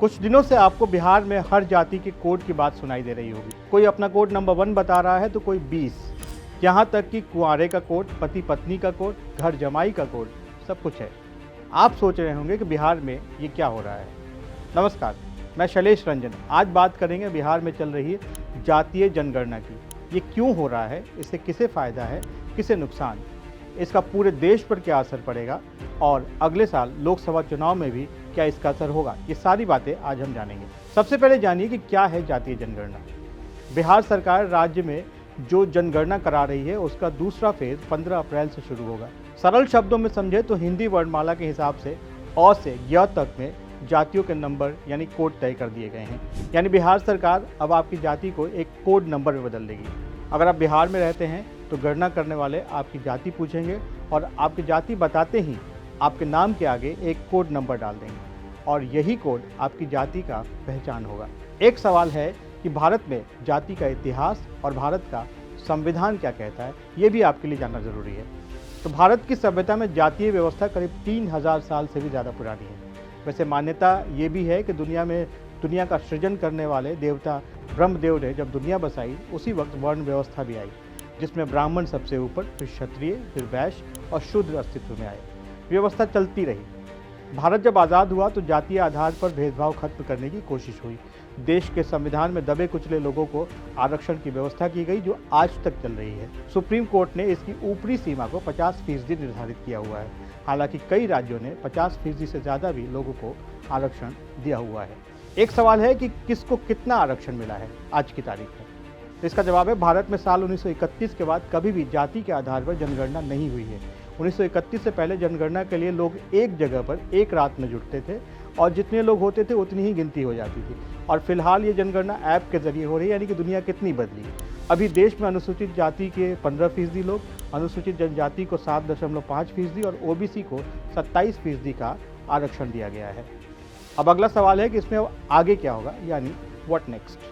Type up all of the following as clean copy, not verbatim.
कुछ दिनों से आपको बिहार में हर जाति के कोड की बात सुनाई दे रही होगी। कोई अपना कोड नंबर 1 बता रहा है तो कोई 20, यहाँ तक कि कुंवारे का कोड, पति पत्नी का कोड, घर जमाई का कोड, सब कुछ है। आप सोच रहे होंगे कि बिहार में ये क्या हो रहा है। नमस्कार, मैं शैलेश रंजन। आज बात करेंगे बिहार में चल रही जातीय जनगणना की। ये क्यों हो रहा है, इससे किसे फ़ायदा है, किसे नुकसान, इसका पूरे देश पर क्या असर पड़ेगा और अगले साल लोकसभा चुनाव में भी क्या इसका असर होगा, ये सारी बातें आज हम जानेंगे। सबसे पहले जानिए कि क्या है जातीय जनगणना। बिहार सरकार राज्य में जो जनगणना करा रही है उसका दूसरा फेज 15 अप्रैल से शुरू होगा। सरल शब्दों में समझे तो हिंदी वर्णमाला के हिसाब से अ से य तक में जातियों के नंबर यानी कोड तय कर दिए गए हैं। यानी बिहार सरकार अब आपकी जाति को एक कोड नंबर में बदल देगी। अगर आप बिहार में रहते हैं तो गणना करने वाले आपकी जाति पूछेंगे और आपकी जाति बताते ही आपके नाम के आगे एक कोड नंबर डाल देंगे और यही कोड आपकी जाति का पहचान होगा। एक सवाल है कि भारत में जाति का इतिहास और भारत का संविधान क्या कहता है, ये भी आपके लिए जानना जरूरी है। तो भारत की सभ्यता में जातीय व्यवस्था करीब 3000 साल से भी ज़्यादा पुरानी है। वैसे मान्यता ये भी है कि दुनिया का सृजन करने वाले देवता ब्रह्मदेव ने जब दुनिया बसाई उसी वक्त वर्ण व्यवस्था भी आई, जिसमें ब्राह्मण सबसे ऊपर, फिर क्षत्रिय, फिर वैश्य और शूद्र अस्तित्व में आए। व्यवस्था चलती रही। भारत जब आज़ाद हुआ तो जातीय आधार पर भेदभाव खत्म करने की कोशिश हुई। देश के संविधान में दबे कुचले लोगों को आरक्षण की व्यवस्था की गई, जो आज तक चल रही है। सुप्रीम कोर्ट ने इसकी ऊपरी सीमा को 50% निर्धारित किया हुआ है। हालांकि कई राज्यों ने 50% से ज़्यादा भी लोगों को आरक्षण दिया हुआ है। एक सवाल है कि किसको कितना आरक्षण मिला है आज की तारीख में। इसका जवाब है, भारत में साल 1931 के बाद कभी भी जाति के आधार पर जनगणना नहीं हुई है। 1931 से पहले जनगणना के लिए लोग एक जगह पर एक रात में जुटते थे और जितने लोग होते थे उतनी ही गिनती हो जाती थी। और फिलहाल ये जनगणना ऐप के जरिए हो रही है, यानी कि दुनिया कितनी बदली। अभी देश में अनुसूचित जाति के 15% लोग, अनुसूचित जनजाति को 7.5% और ओबीसी को 27% का आरक्षण दिया गया है। अब अगला सवाल है कि इसमें आगे क्या होगा, यानी व्हाट नेक्स्ट।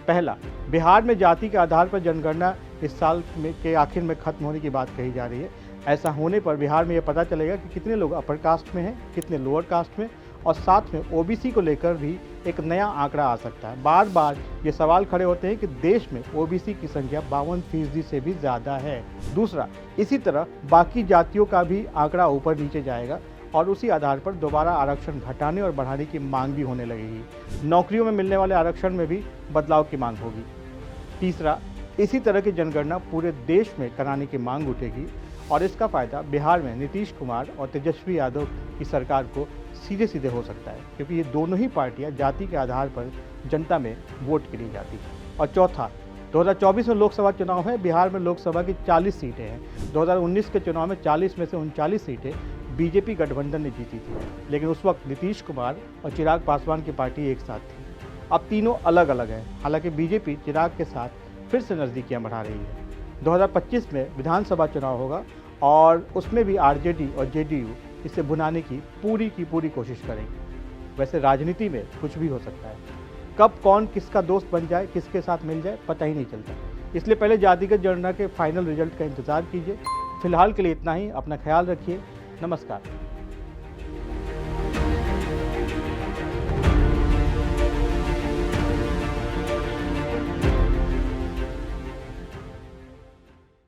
पहला, बिहार में जाति के आधार पर जनगणना इस साल के आखिर में खत्म होने की बात कही जा रही है। ऐसा होने पर बिहार में यह पता चलेगा कि कितने लोग अपर कास्ट में हैं, कितने लोअर कास्ट में, और साथ में ओबीसी को लेकर भी एक नया आंकड़ा आ सकता है। बार बार ये सवाल खड़े होते हैं कि देश में ओबीसी की संख्या 52% से भी ज़्यादा है। दूसरा, इसी तरह बाकी जातियों का भी आंकड़ा ऊपर नीचे जाएगा और उसी आधार पर दोबारा आरक्षण घटाने और बढ़ाने की मांग भी होने लगेगी। नौकरियों में मिलने वाले आरक्षण में भी बदलाव की मांग होगी। तीसरा, इसी तरह की जनगणना पूरे देश में कराने की मांग उठेगी और इसका फायदा बिहार में नीतीश कुमार और तेजस्वी यादव की सरकार को सीधे सीधे हो सकता है, क्योंकि ये दोनों ही पार्टियां जाति के आधार पर जनता में वोट के लिए जाती हैं। और चौथा, 2024 में लोकसभा चुनाव है। बिहार में लोकसभा की 40 सीटें हैं। 2019 के चुनाव में 40 में से 39 सीटें बीजेपी गठबंधन ने जीती थी, लेकिन उस वक्त नीतीश कुमार और चिराग पासवान की पार्टी एक साथ थी। अब तीनों अलग अलग हैं। हालांकि बीजेपी चिराग के साथ फिर से नज़दीकियां बढ़ा रही है। 2025 में विधानसभा चुनाव होगा और उसमें भी आरजेडी और जेडीयू इसे भुनाने की पूरी कोशिश करेंगे। वैसे राजनीति में कुछ भी हो सकता है। कब कौन किसका दोस्त बन जाए, किसके साथ मिल जाए, पता ही नहीं चलता। इसलिए पहले जातिगत जनगणना के फाइनल रिजल्ट का इंतजार कीजिए। फिलहाल के लिए इतना ही। अपना ख्याल रखिए। नमस्कार।